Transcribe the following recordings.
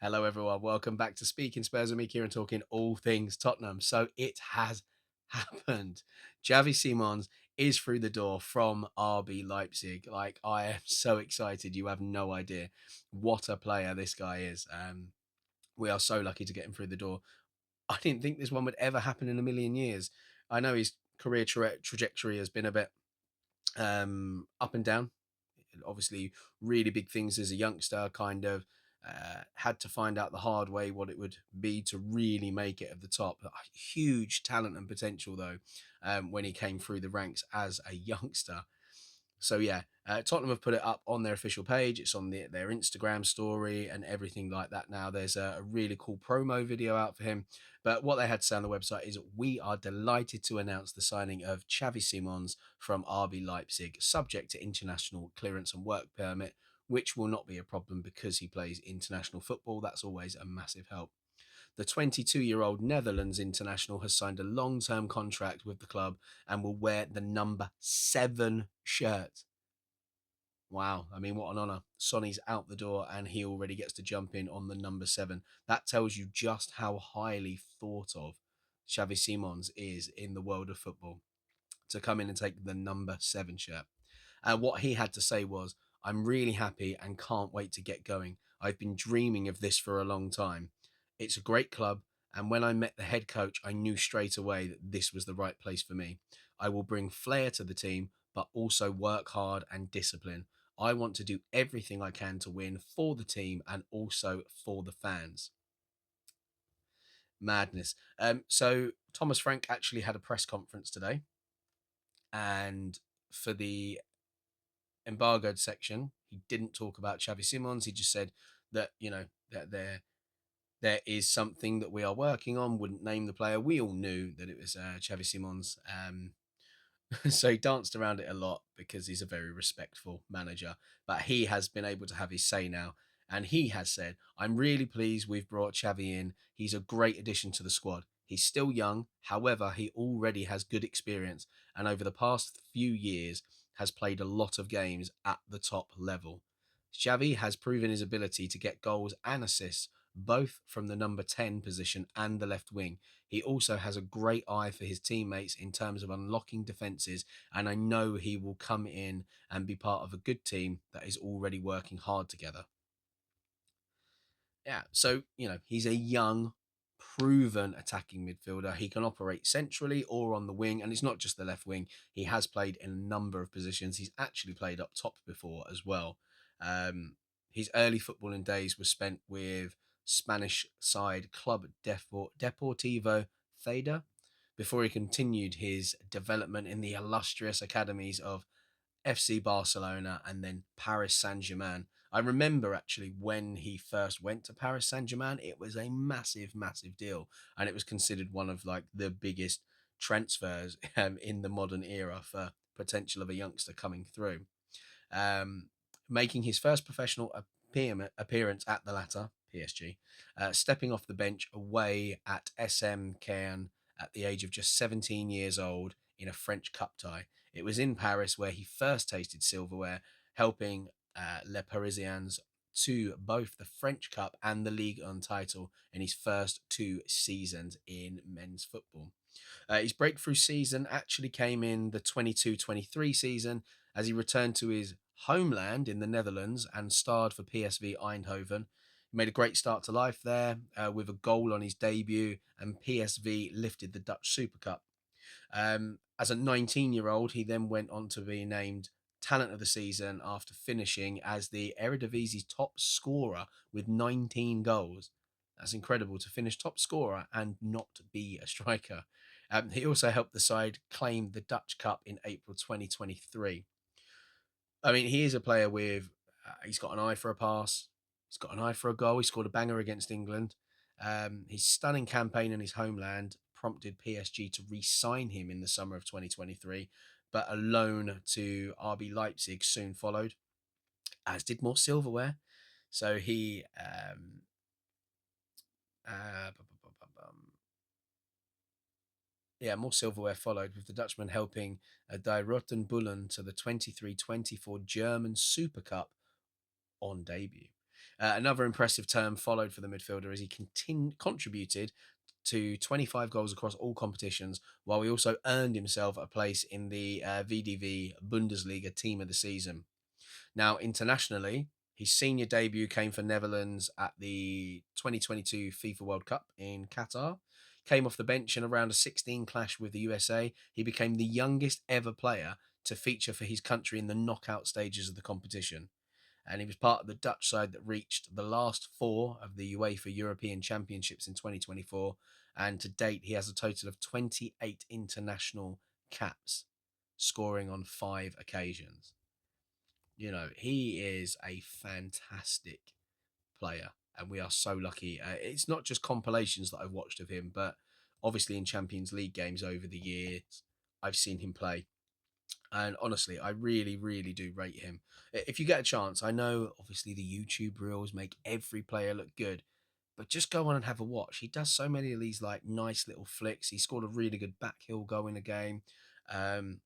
Hello, everyone. Welcome back to Speaking Spurs with me, Kieran, talking all things Tottenham. So it has happened. Xavi Simons is through the door from RB Leipzig. Like, I am so excited. You have no idea what a player this guy is. We are so lucky to get him through the door. I didn't think this one would ever happen in a million years. I know his career trajectory has been a bit up and down. Obviously, really big things as a youngster, kind of had to find out the hard way what it would be to really make it at the top. Huge talent and potential, though, when he came through the ranks as a youngster. So yeah, Tottenham have put it up on their official page. It's on their Instagram story and everything like that. Now there's a really cool promo video out for him. But what they had to say on the website is, we are delighted to announce the signing of Xavi Simons from RB Leipzig, subject to international clearance and work permit, which will not be a problem because he plays international football. That's always a massive help. The 22-year-old Netherlands international has signed a long-term contract with the club and will wear the number 7 shirt. Wow, I mean, what an honour. Sonny's out the door and he already gets to jump in on the number 7. That tells you just how highly thought of Xavi Simons is in the world of football, to come in and take the number 7 shirt. And what he had to say was, I'm really happy and can't wait to get going. I've been dreaming of this for a long time. It's a great club, and when I met the head coach, I knew straight away that this was the right place for me. I will bring flair to the team, but also work hard and discipline. I want to do everything I can to win for the team and also for the fans. Madness. So Thomas Frank actually had a press conference today, and for the embargoed section, he didn't talk about Xavi Simons. He just said that, that there is something that we are working on. Wouldn't name the player. We all knew that it was Xavi Simons. So he danced around it a lot because he's a very respectful manager. But he has been able to have his say now. And he has said, I'm really pleased we've brought Xavi in. He's a great addition to the squad. He's still young. However, he already has good experience. And over the past few years, has played a lot of games at the top level. Xavi has proven his ability to get goals and assists, both from the number 10 position and the left wing. He also has a great eye for his teammates in terms of unlocking defences, and I know he will come in and be part of a good team that is already working hard together. Yeah, so, he's a young, proven attacking midfielder. He can operate centrally or on the wing, and it's not just the left wing. He has played in a number of positions. He's actually played up top before as well. Um, his early footballing days were spent with Spanish side club Deportivo Theda before he continued his development in the illustrious academies of FC Barcelona and then Paris Saint-Germain. I remember actually when he first went to Paris Saint-Germain, it was a massive, massive deal. And it was considered one of like the biggest transfers in the modern era for potential of a youngster coming through. Um, Making his first professional appearance at the latter, PSG, stepping off the bench away at SM Caen at the age of just 17 years old in a French Cup tie. It was in Paris where he first tasted silverware, helping Les Parisiens to both the French Cup and the Ligue 1 title in his first 2 seasons in men's football. His breakthrough season actually came in the 22-23 season as he returned to his homeland in the Netherlands and starred for PSV Eindhoven. He made a great start to life there with a goal on his debut, and PSV lifted the Dutch Super Cup. As a 19-year-old, he then went on to be named Talent of the Season after finishing as the Eredivisie's top scorer with 19 goals. That's incredible, to finish top scorer and not be a striker. He also helped the side claim the Dutch Cup in April 2023. I mean, he is a player with, he's got an eye for a pass, he's got an eye for a goal. He scored a banger against England. His stunning campaign in his homeland prompted PSG to re-sign him in the summer of 2023, but a loan to RB Leipzig soon followed, as did more silverware. So he, uh, bu- bu- bu- bu- bum. Yeah, more silverware followed, with the Dutchman helping Die Roten Bullen to the 23-24 German Super Cup on debut. Another impressive term followed for the midfielder as he contributed to 25 goals across all competitions, while he also earned himself a place in the VDV Bundesliga Team of the Season. Now, internationally, his senior debut came for Netherlands at the 2022 FIFA World Cup in Qatar. Came off the bench in a round of 16 clash with the USA. He became the youngest ever player to feature for his country in the knockout stages of the competition. And he was part of the Dutch side that reached the last four of the UEFA European Championships in 2024. And to date, he has a total of 28 international caps, scoring on 5 occasions. He is a fantastic player, and we are so lucky. It's not just compilations that I've watched of him, but obviously in Champions League games over the years, I've seen him play. And honestly, I really, really do rate him. If you get a chance, I know obviously the YouTube reels make every player look good, but just go on and have a watch. He does so many of these like nice little flicks. He scored a really good back heel goal in a game. Um,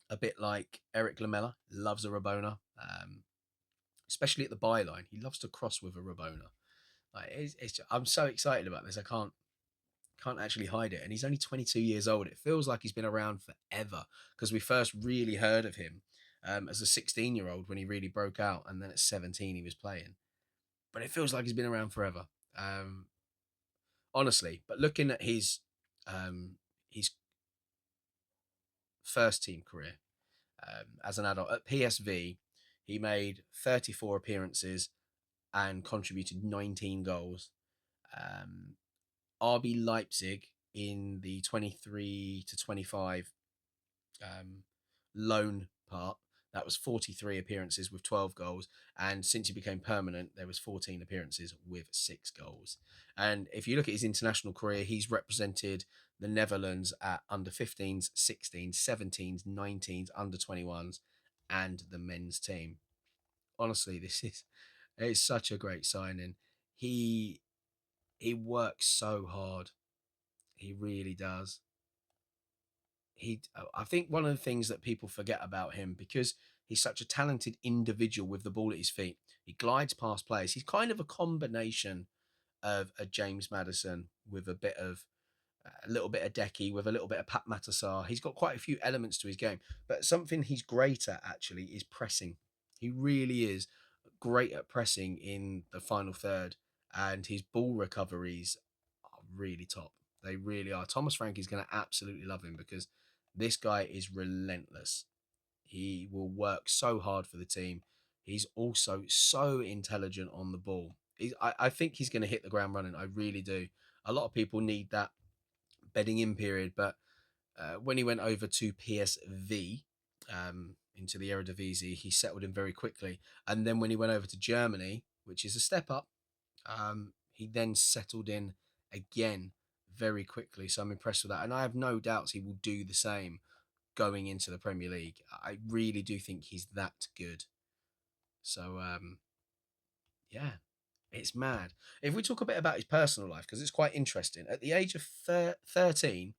a bit like Eric Lamela, loves a Rabona. Especially at the byline. He loves to cross with a Rabona. I'm so excited about this. I can't actually hide it. And he's only 22 years old. It feels like he's been around forever because we first really heard of him as a 16-year-old when he really broke out, and then at 17 he was playing. But it feels like he's been around forever, honestly. But looking at his first team career as an adult at PSV, he made 34 appearances and contributed 19 goals. RB Leipzig in the 23 to 25 loan part, that was 43 appearances with 12 goals. And since he became permanent, there was 14 appearances with 6 goals. And if you look at his international career, he's represented the Netherlands at under 15s, 16s, 17s, 19s, under 21s, and the men's team. Honestly, it's such a great signing. He he works so hard. He really does. I think one of the things that people forget about him, because he's such a talented individual with the ball at his feet, he glides past players. He's kind of a combination of a James Maddison with a little bit of Decky, with a little bit of Pat Matassar. He's got quite a few elements to his game, but something he's great at actually is pressing. He really is great at pressing in the final third, and his ball recoveries are really top. They really are. Thomas Frank is going to absolutely love him because this guy is relentless. He will work so hard for the team. He's also so intelligent on the ball. I think he's going to hit the ground running. I really do. A lot of people need that bedding in period, but when he went over to PSV, into the Eredivisie, he settled in very quickly. And then when he went over to Germany, which is a step up, he then settled in again very quickly. So I'm impressed with that. And I have no doubts he will do the same going into the Premier League. I really do think he's that good. So, yeah, it's mad. If we talk a bit about his personal life, because it's quite interesting. At the age of 13,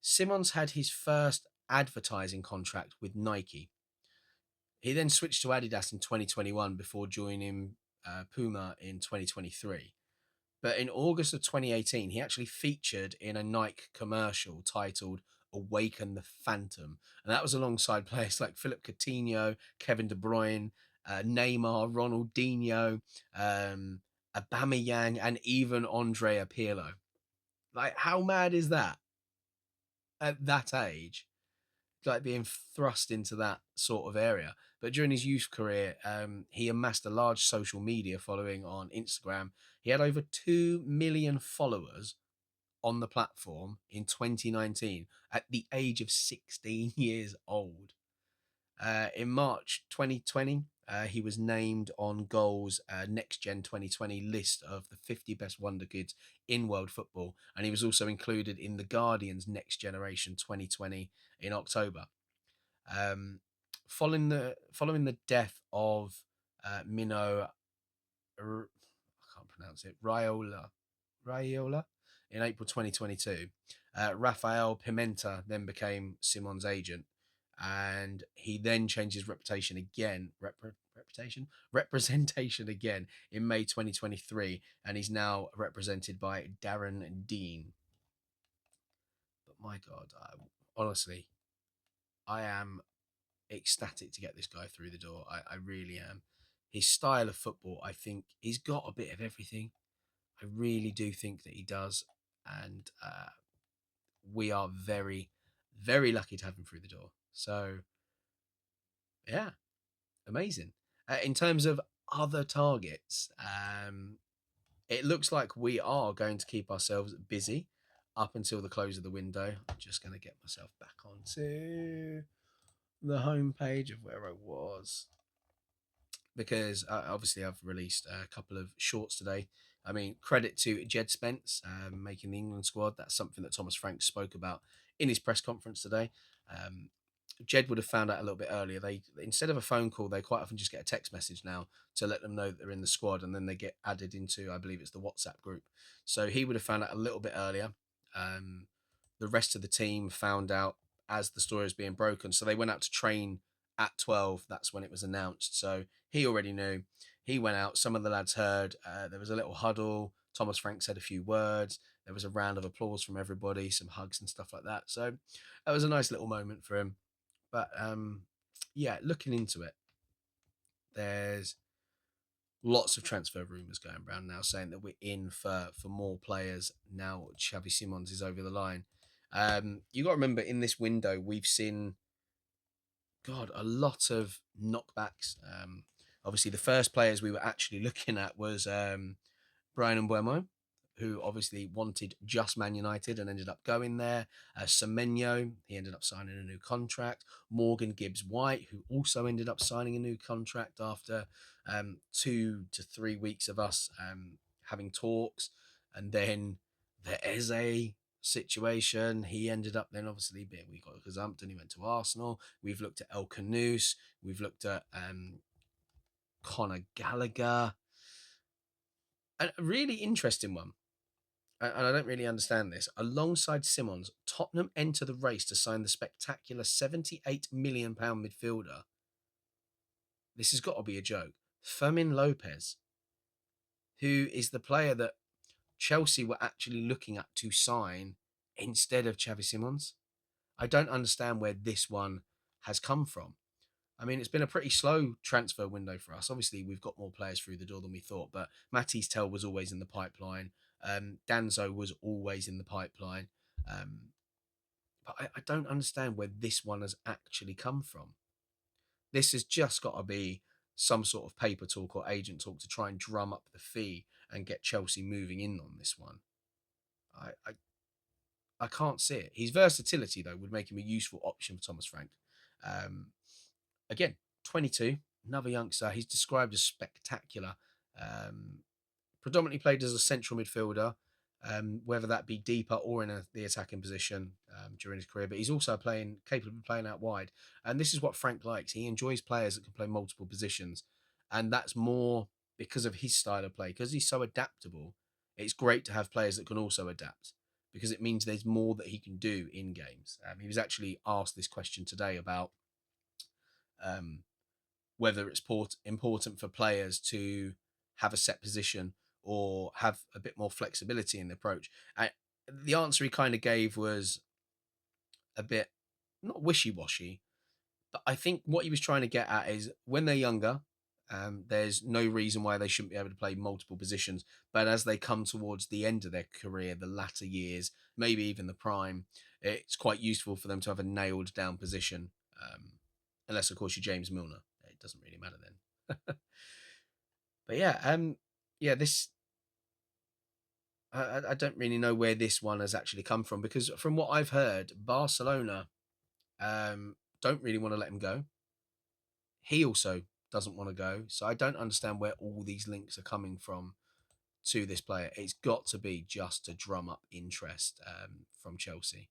Simons had his first advertising contract with Nike. He then switched to Adidas in 2021 before joining Puma in 2023. But in August of 2018, he actually featured in a Nike commercial titled Awaken the Phantom. And that was alongside players like Philip Coutinho, Kevin De Bruyne, Neymar, Ronaldinho, Aubameyang, and even Andrea Pirlo. Like, how mad is that at that age? Like being thrust into that sort of area. But during his youth career, he amassed a large social media following on Instagram. He had over 2 million followers on the platform in 2019 at the age of 16 years old. In March 2020, he was named on Goal's Next Gen 2020 list of the 50 best wonder kids in world football, and he was also included in the Guardian's Next Generation 2020 in October. Um, following the death of Mino, I can't pronounce it, Raiola in April 2022, Rafael Pimenta then became Simon's agent, and he then changed his reputation again. representation again in May 2023, and he's now represented by Darren Dean. But my God, honestly, I am ecstatic to get this guy through the door. I really am. His style of football, I think he's got a bit of everything. I really do think that he does, and we are very, very lucky to have him through the door. So yeah, amazing. In terms of other targets, it looks like we are going to keep ourselves busy up until the close of the window. I'm just going to get myself back onto the homepage of where I was, because obviously I've released a couple of shorts today. I mean, credit to Jed Spence making the England squad. That's something that Thomas Frank spoke about in his press conference today. Um, Jed would have found out a little bit earlier. They, instead of a phone call, they quite often just get a text message now to let them know that they're in the squad, and then they get added into, I believe it's the WhatsApp group. So he would have found out a little bit earlier. Um, the rest of the team found out as the story was being broken, so they went out to train at 12. That's when it was announced. So he already knew. He went out. Some of the lads heard. There was a little huddle. Thomas Frank said a few words. There was a round of applause from everybody, some hugs and stuff like that. So that was a nice little moment for him. But yeah, looking into it, there's lots of transfer rumours going around now saying that we're in for more players now. Xavi Simons is over the line. You got to remember, in this window, we've seen, God, a lot of knockbacks. Obviously, the first players we were actually looking at was Brian Mbeumo, who obviously wanted just Man United and ended up going there. Semenyo, he ended up signing a new contract. Morgan Gibbs White, who also ended up signing a new contract after 2 to 3 weeks of us having talks. And then the Eze situation, he ended up then obviously being, we got gazumped and he went to Arsenal. We've looked at El Canous. We've looked at Conor Gallagher. A really interesting one, and I don't really understand this. Alongside Simons, Tottenham enter the race to sign the spectacular £78 million midfielder. This has got to be a joke. Fermin Lopez, who is the player that Chelsea were actually looking at to sign instead of Xavi Simons. I don't understand where this one has come from. I mean, it's been a pretty slow transfer window for us. Obviously, we've got more players through the door than we thought, but Matisse Tell was always in the pipeline. Danzo was always in the pipeline. But I don't understand where this one has actually come from. This has just got to be some sort of paper talk or agent talk to try and drum up the fee and get Chelsea moving in on this one. I can't see it. His versatility, though, would make him a useful option for Thomas Frank. Um, Again, 22, another youngster. He's described as spectacular. Um, Predominantly played as a central midfielder, whether that be deeper or in the attacking position during his career. But he's also capable of playing out wide. And this is what Frank likes. He enjoys players that can play multiple positions. And that's more because of his style of play. Because he's so adaptable, it's great to have players that can also adapt, because it means there's more that he can do in games. He was actually asked this question today about um, whether it's important for players to have a set position or have a bit more flexibility in the approach. The answer he kind of gave was a bit not wishy-washy, but I think what he was trying to get at is when they're younger, there's no reason why they shouldn't be able to play multiple positions. But as they come towards the end of their career, the latter years, maybe even the prime, it's quite useful for them to have a nailed down position. Unless, of course, you're James Milner. It doesn't really matter then. But yeah, yeah, this I don't really know where this one has actually come from, because from what I've heard, Barcelona don't really want to let him go. He also doesn't want to go. So I don't understand where all these links are coming from to this player. It's got to be just to drum up interest from Chelsea.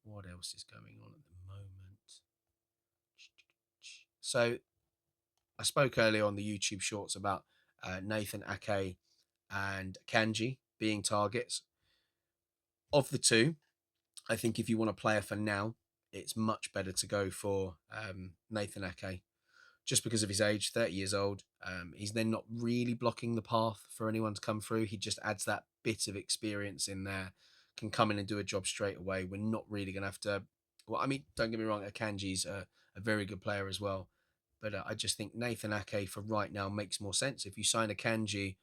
What else is going on at the moment? So I spoke earlier on the YouTube shorts about Nathan Ake and Kanji being targets. Of the two, I think if you want a player for now, it's much better to go for Nathan Ake just because of his age, 30 years old. He's then not really blocking the path for anyone to come through. He just adds that bit of experience in there, can come in and do a job straight away. We're not really going to have to. Well, I mean, don't get me wrong, Akanji's a very good player as well. But I just think Nathan Ake for right now makes more sense. If you sign Akanji,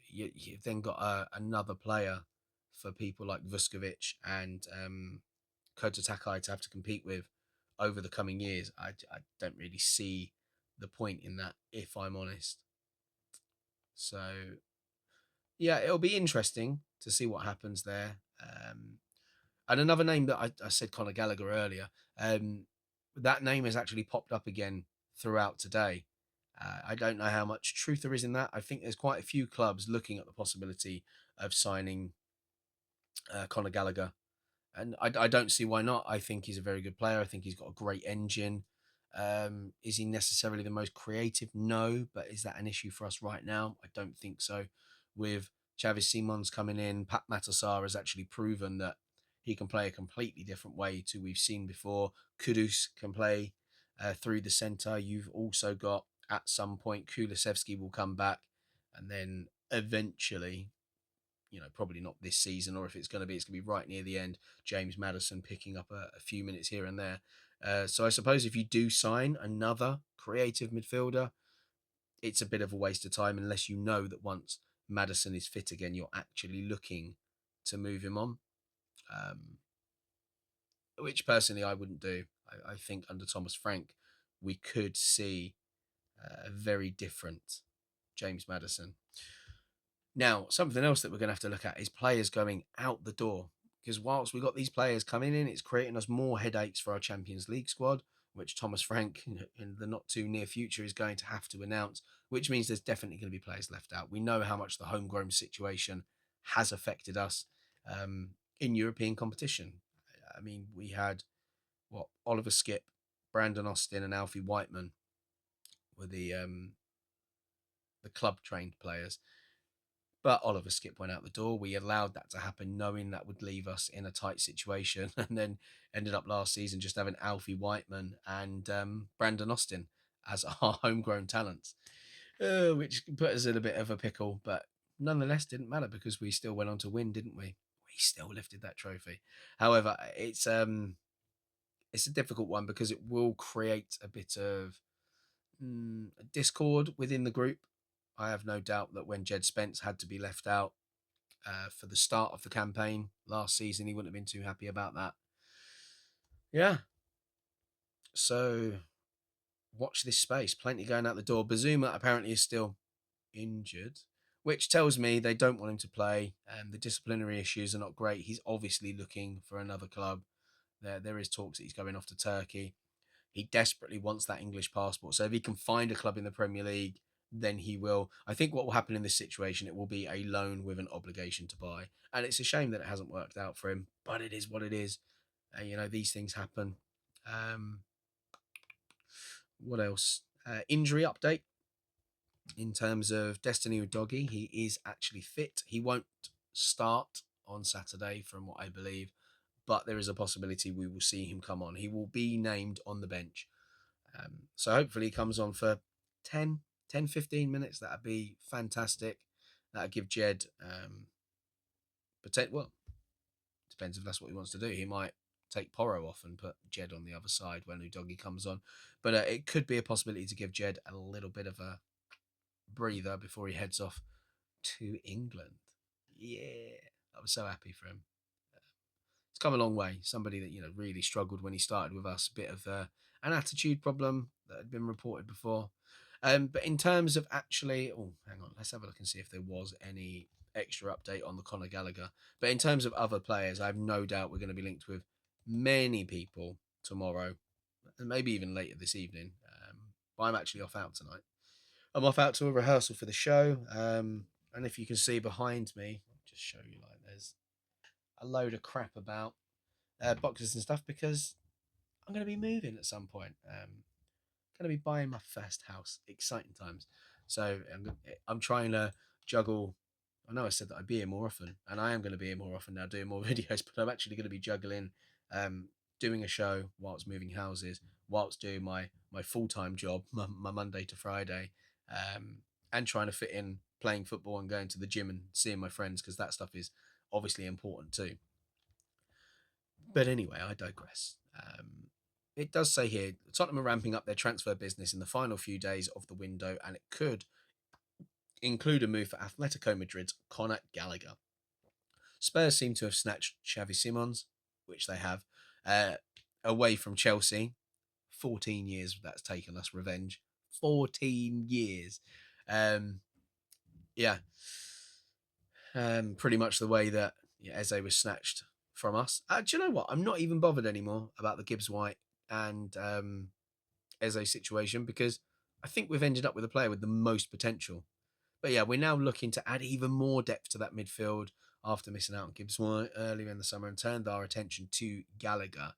you've then got another player for people like Vuskovic and Kota Takai to have to compete with over the coming years. I don't really see the point in that, if I'm honest. So yeah, it'll be interesting to see what happens there. And another name that I said Conor Gallagher earlier. That name has actually popped up again throughout today. I don't know how much truth there is in that. I think there's quite a few clubs looking at the possibility of signing Conor Gallagher, and I don't see why not. I think he's a very good player. I think he's got a great engine. Is he necessarily the most creative? No, but is that an issue for us right now? I don't think so. With Xavi Simons coming in, Pat Matasar has actually proven that he can play a completely different way to we've seen before. Kudus can play through the centre. You've also got at some point Kulusevski will come back, and then eventually, probably not this season, or if it's going to be, it's going to be right near the end. James Maddison picking up a few minutes here and there. So I suppose if you do sign another creative midfielder, it's a bit of a waste of time unless you know that once Maddison is fit again, you're actually looking to move him on. Which personally I wouldn't do. I think under Thomas Frank, we could see a very different James Maddison. Now, something else that we're going to have to look at is players going out the door. Because whilst we've got these players coming in, it's creating us more headaches for our Champions League squad, which Thomas Frank in the not too near future is going to have to announce, which means there's definitely going to be players left out. We know how much the homegrown situation has affected us in European competition. I mean, we had Oliver Skip, Brandon Austin, and Alfie Whiteman were the club trained players. But Oliver Skip went out the door. We allowed that to happen, knowing that would leave us in a tight situation, and then ended up last season just having Alfie Whiteman and Brandon Austin as our homegrown talents, which put us in a bit of a pickle. But nonetheless, didn't matter because we still went on to win, didn't we? We still lifted that trophy. However, it's a difficult one because it will create a bit of discord within the group. I have no doubt that when Jed Spence had to be left out for the start of the campaign last season, he wouldn't have been too happy about that. Yeah. So watch this space. Plenty going out the door. Bazuma apparently is still injured, which tells me they don't want him to play. The disciplinary issues are not great. He's obviously looking for another club. There is talks that he's going off to Turkey. He desperately wants that English passport. So if he can find a club in the Premier League, then he will. I think what will happen in this situation, it will be a loan with an obligation to buy. And it's a shame that it hasn't worked out for him, but it is what it is. These things happen. Um, what else? Injury update in terms of Destiny Udogie. He is actually fit. He won't start on Saturday, from what I believe, but there is a possibility we will see him come on. He will be named on the bench. So hopefully he comes on for 10, 15 minutes. That'd be fantastic. That'd give Jed well, depends if that's what he wants to do. He might take Porro off and put Jed on the other side when Udogie comes on. But it could be a possibility to give Jed a little bit of a breather before he heads off to England. Yeah, I was so happy for him. It's come a long way. Somebody that really struggled when he started with us. A bit of an attitude problem that had been reported before. But in terms of actually, hang on, let's have a look and see if there was any extra update on the Conor Gallagher. But in terms of other players, I have no doubt we're going to be linked with many people tomorrow, and maybe even later this evening. But I'm actually off out tonight. I'm off out to a rehearsal for the show. And if you can see behind me, I'll just show you, like, there's a load of crap about boxes and stuff because I'm going to be moving at some point. Going to be buying my first house. Exciting times. So I'm trying to juggle. I know I said that I'd be here more often, and I am going to be here more often now doing more videos, but I'm actually going to be juggling doing a show, whilst moving houses, whilst doing my full time job, my Monday to Friday, um, and trying to fit in playing football and going to the gym and seeing my friends because that stuff is obviously important too. But anyway, I digress. It does say here Tottenham are ramping up their transfer business in the final few days of the window, and it could include a move for Atletico Madrid's Conor Gallagher. Spurs seem to have snatched Xavi Simons, which they have, uh, away from Chelsea. 14 years that's taken us revenge. 14 years. Um, yeah. Pretty much the way that Eze was snatched from us. Do you know what? I'm not even bothered anymore about the Gibbs White and Eze situation because I think we've ended up with a player with the most potential. But yeah, we're now looking to add even more depth to that midfield after missing out on Gibbs White earlier in the summer and turned our attention to Gallagher.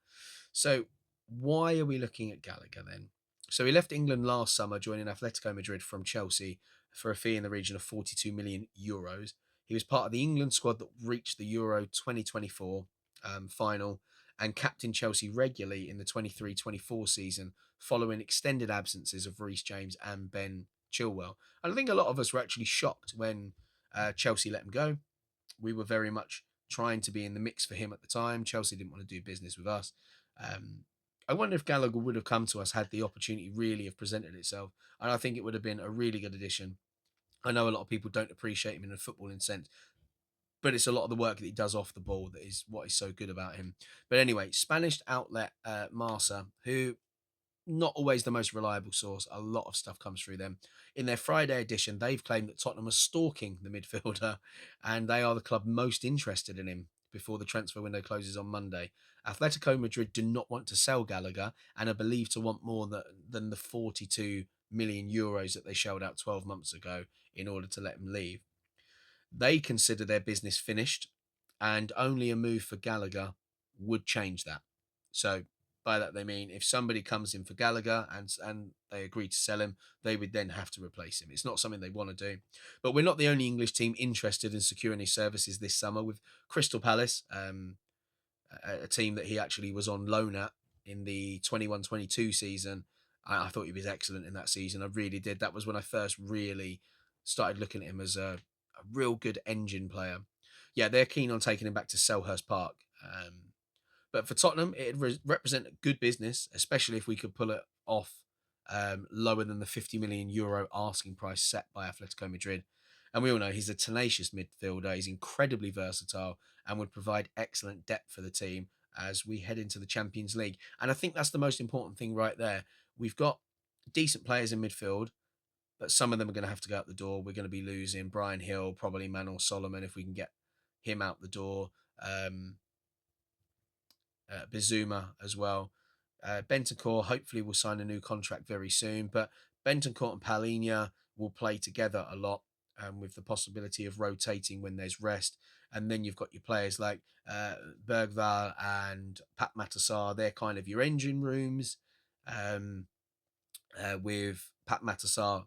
So why are we looking at Gallagher then? So he left England last summer, joining Atletico Madrid from Chelsea for a fee in the region of 42 million euros. He was part of the England squad that reached the Euro 2024 final and captained Chelsea regularly in the 23-24 season following extended absences of Reece James and Ben Chilwell. And I think a lot of us were actually shocked when Chelsea let him go. We were very much trying to be in the mix for him at the time. Chelsea didn't want to do business with us. Um, I wonder if Gallagher would have come to us had the opportunity really have presented itself. And I think it would have been a really good addition. I know a lot of people don't appreciate him in a footballing sense, but it's a lot of the work that he does off the ball that is what is so good about him. But anyway, Spanish outlet Marca, who not always the most reliable source. A lot of stuff comes through them. In their Friday edition, they've claimed that Tottenham are stalking the midfielder and they are the club most interested in him before the transfer window closes on Monday. Atletico Madrid do not want to sell Gallagher and are believed to want more than the 42 million euros that they shelled out 12 months ago in order to let him leave. They consider their business finished, and only a move for Gallagher would change that. So by that they mean if somebody comes in for Gallagher and they agree to sell him, they would then have to replace him. It's not something they want to do. But we're not the only English team interested in securing his services this summer with Crystal Palace, a team that he actually was on loan at in the 21-22 season. I thought he was excellent in that season. I really did. That was when I first really started looking at him as a real good engine player. Yeah, they're keen on taking him back to Selhurst Park. But for Tottenham, it'd represent a good business, especially if we could pull it off lower than the 50 million euro asking price set by Atletico Madrid. And we all know he's a tenacious midfielder. He's incredibly versatile and would provide excellent depth for the team as we head into the Champions League. And I think that's the most important thing right there. We've got decent players in midfield, but some of them are going to have to go out the door. We're going to be losing Brian Hill, probably Manuel Solomon if we can get him out the door. Bizuma as well. Bentancur hopefully will sign a new contract very soon, but Bentancur and Palhinha will play together a lot with the possibility of rotating when there's rest. And then you've got your players like Bergval and Pat Matassar. They're kind of your engine rooms. Um, with Pat Matassar,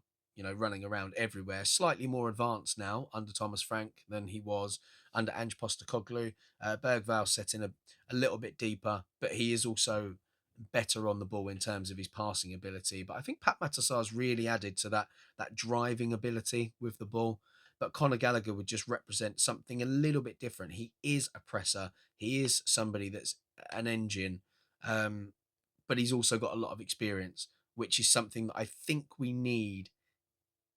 running around everywhere. Slightly more advanced now under Thomas Frank than he was under Ange Postecoglou. Bergval setting a little bit deeper, but he is also better on the ball in terms of his passing ability. But I think Pat Matassar's really added to that driving ability with the ball. But Conor Gallagher would just represent something a little bit different. He is a presser. He is somebody that's an engine. But he's also got a lot of experience, which is something that I think we need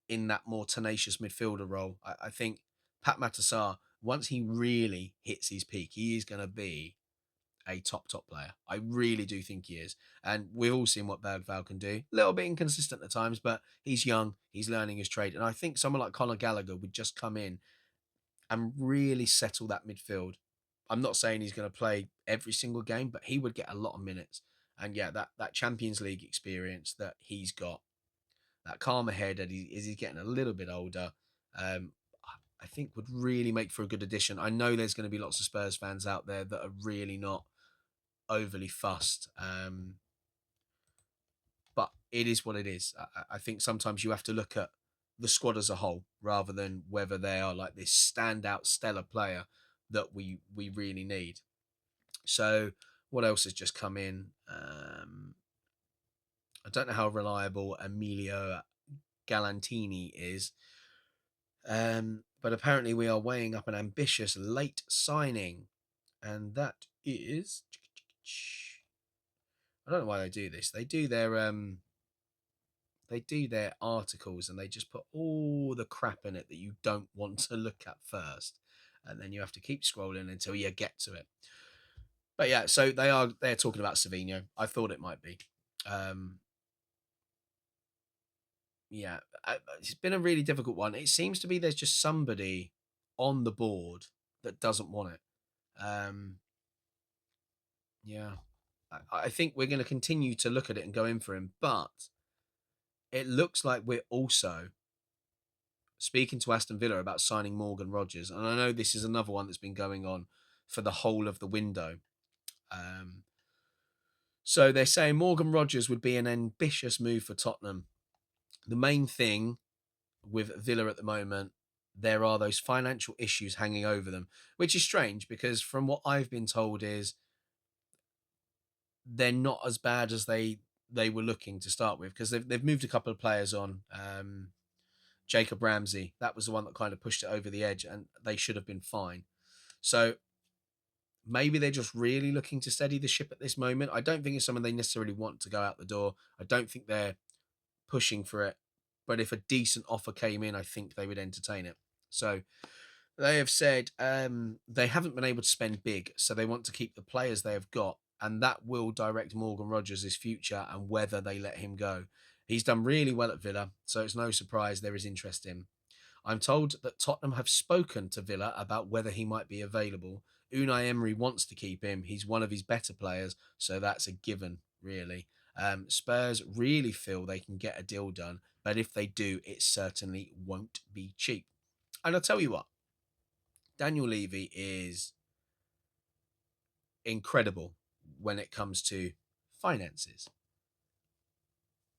in that more tenacious midfielder role. I think Pat Matassar, once he really hits his peak, he is going to be a top player. I really do think he is. And we've all seen what Bergval can do. A little bit inconsistent at times, but he's young, he's learning his trade. And I think someone like Conor Gallagher would just come in and really settle that midfield. I'm not saying he's going to play every single game, but he would get a lot of minutes. And yeah, that Champions League experience that he's got, that calmer head that he's getting a little bit older, um, I think would really make for a good addition. I know there's going to be lots of Spurs fans out there that are really not overly fussed, but it is what it is. I think sometimes you have to look at the squad as a whole rather than whether they are like this standout stellar player that we really need. So What else has just come in? I don't know how reliable Emilio Galantini is, but apparently we are weighing up an ambitious late signing, and that is, I don't know why they do this. They do their articles and they just put all the crap in it that you don't want to look at first, and then you have to keep scrolling until you get to it. But yeah, so they're talking about Savinho. I thought it might be. Um, yeah, it's been a really difficult one. It seems to be there's just somebody on the board that doesn't want it. Um, yeah, I think we're going to continue to look at it and go in for him, but it looks like we're also speaking to Aston Villa about signing Morgan Rogers, and I know this is another one that's been going on for the whole of the window. Um, so they're saying Morgan Rogers would be an ambitious move for Tottenham. The main thing with Villa at the moment, there are those financial issues hanging over them, which is strange because from what I've been told is they're not as bad as they were looking to start with because they've moved a couple of players on. Jacob Ramsey, that was the one that kind of pushed it over the edge, and they should have been fine. So maybe they're just really looking to steady the ship at this moment. I don't think it's someone they necessarily want to go out the door. I don't think they're pushing for it. But if a decent offer came in, I think they would entertain it. So they have said they haven't been able to spend big, so they want to keep the players they have got, and that will direct Morgan Rogers' future and whether they let him go. He's done really well at Villa, so it's no surprise there is interest in him. I'm told that Tottenham have spoken to Villa about whether he might be available. Unai Emery wants to keep him. He's one of his better players, so that's a given, really. Spurs really feel they can get a deal done, but if they do, it certainly won't be cheap. And I'll tell you what, Daniel Levy is incredible when it comes to finances.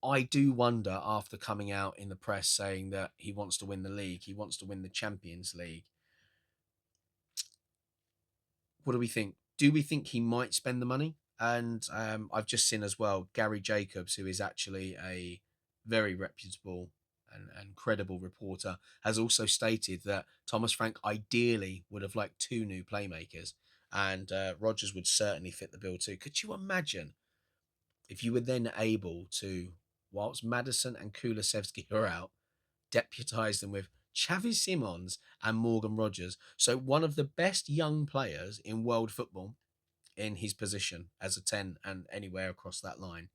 I do wonder, after coming out in the press saying that he wants to win the league, he wants to win the Champions League, what do we think? Do we think he might spend the money? And I've just seen as well Gary Jacobs, who is actually a very reputable and credible reporter, has also stated that Thomas Frank ideally would have liked two new playmakers, and Rogers would certainly fit the bill too. Could you imagine if you were then able to, whilst Madison and Kulusevski are out, deputise them with Xavi Simons and Morgan Rogers. So one of the best young players in world football in his position as a 10 and anywhere across that line.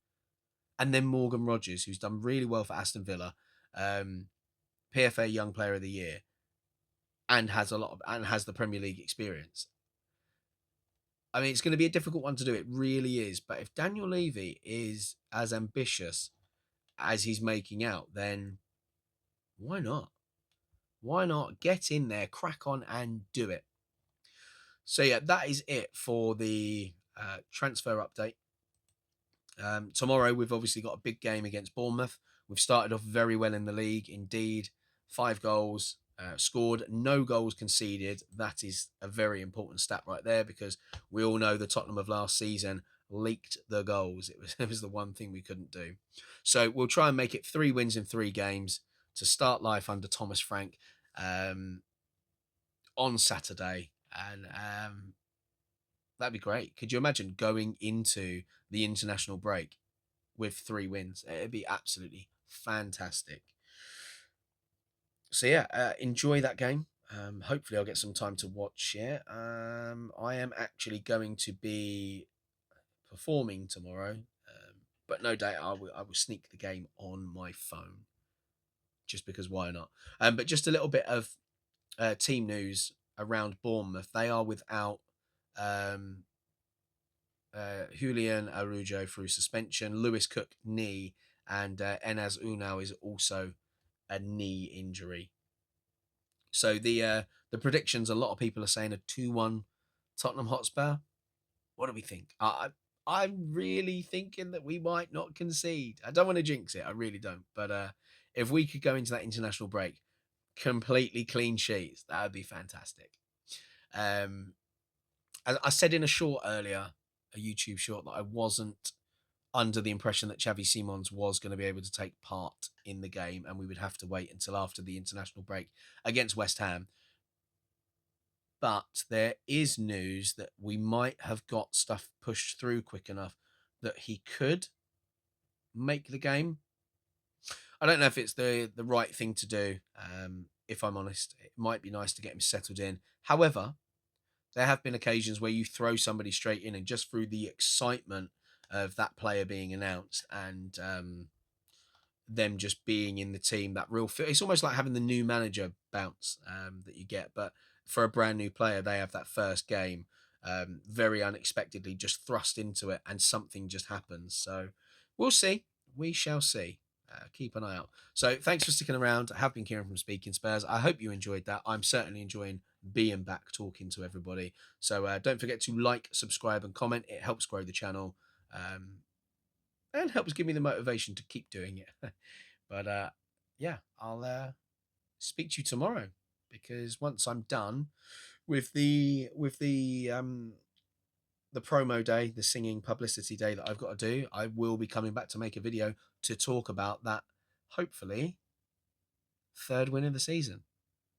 And then Morgan Rogers, who's done really well for Aston Villa, PFA Young Player of the Year, and has the Premier League experience. I mean, it's going to be a difficult one to do. It really is. But if Daniel Levy is as ambitious as he's making out, then why not? Why not get in there, crack on, and do it? So yeah, that is it for the transfer update. Tomorrow we've obviously got a big game against Bournemouth. We've started off very well in the league, indeed. 5 goals scored, no goals conceded. That is a very important stat right there because we all know the Tottenham of last season leaked the goals. It was the one thing we couldn't do. So we'll try and make it 3 wins in 3 games to start life under Thomas Frank on Saturday. And that'd be great. Could you imagine going into the international break with 3 wins? It'd be absolutely fantastic. So yeah, enjoy that game. Hopefully I'll get some time to watch it. I am actually going to be performing tomorrow, but no doubt I will sneak the game on my phone just because why not? But just a little bit of team news around Bournemouth. They are without um, Julian Arujo through suspension, Lewis Cook knee, and Enes Unal is also a knee injury. So the predictions, a lot of people are saying a 2-1 Tottenham Hotspur. What do we think? I'm really thinking that we might not concede. I don't want to jinx it, I really don't. But if we could go into that international break completely clean sheets, that would be fantastic. As I said in a short earlier, a YouTube short that I wasn't under the impression that Xavi Simons was going to be able to take part in the game, and we would have to wait until after the international break against West Ham. But there is news that we might have got stuff pushed through quick enough that he could make the game. I don't know if it's the right thing to do. If I'm honest, it might be nice to get him settled in. However, there have been occasions where you throw somebody straight in, and just through the excitement of that player being announced and them just being in the team, that real feel. It's almost like having the new manager bounce that you get, but for a brand new player, they have that first game very unexpectedly just thrust into it, and something just happens. So we'll see. We shall see. Keep an eye out. So thanks for sticking around. I have been Kieran from Speaking Spurs. I hope you enjoyed that. I'm certainly enjoying being back talking to everybody. So don't forget to like, subscribe, and comment. It helps grow the channel. And helps give me the motivation to keep doing it. But yeah, I'll speak to you tomorrow, because once I'm done with the promo day, the singing publicity day that I've got to do, I will be coming back to make a video to talk about that, hopefully, third win of the season.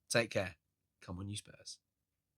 Take care. Come on, you Spurs.